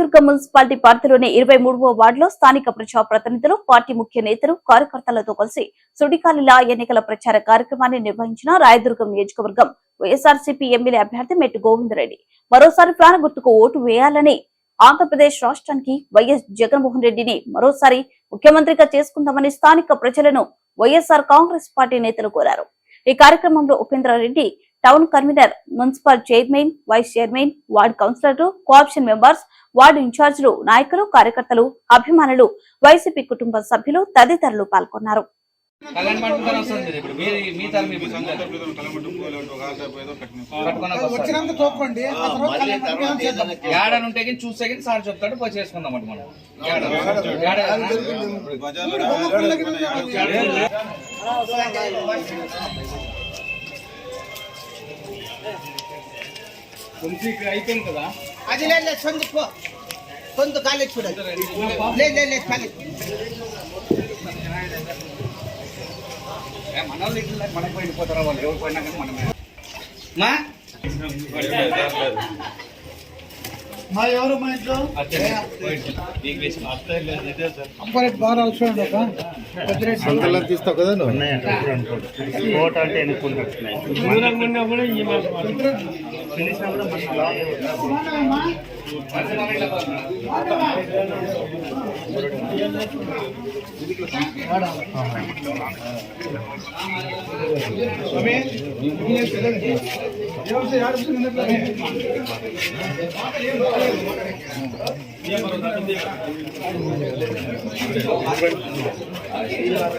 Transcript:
Rayadurgam municipality పరిధిలోని 23వ వార్డులో స్థానిక ప్రజాప్రతినిధులు, పార్టీ ముఖ్య నేతలు, కార్యకర్తలతో కలిసి సుడిగాలిలా ఎన్నికల ప్రచార కార్యక్రమాన్ని నిర్వహించిన రాయదుర్గం నియోజకవర్గం వైఎస్ఆర్సీపీ ఎమ్మెల్యే అభ్యర్థి మెట్టు గోవిందరెడ్డి మరోసారి ఫ్యాన్ గుర్తుకు ఓటు వేయాలని, ఆంధ్రప్రదేశ్ రాష్ట్రానికి వైఎస్ జగన్మోహన్ రెడ్డిని మరోసారి ముఖ్యమంత్రిగా చేసుకుందామని స్థానిక ప్రజలను వైఎస్ఆర్ కాంగ్రెస్ పార్టీ నేతలు కోరారు. ఈ కార్యక్రమంలో Upendra Reddy, town convener, municipal chairman, vice chairman, ward కౌన్సిలర్లు, కోఆప్షన్ మెంబర్స్, వార్డు ఇన్ఛార్జీలు, నాయకులు, కార్యకర్తలు, అభిమానులు, వైసీపీ కుటుంబ సభ్యులు తదితరులు పాల్గొన్నారు. అయిపోయింది కదా అది లేదు కొంత కాలేజ్ చూడాలి లేదు కాలేజ్ మన వాళ్ళు ఇట్లా మనకు పోయిపోతారా, వాళ్ళు ఎవరు పోయినా కానీ మనమే మా ఎవరు మా ఇంట్లో అప్పారెడ్డి బాగా చూడండి తీస్తావు కదా ఓటు అంటే ఎన్నుకుంటున్నాయి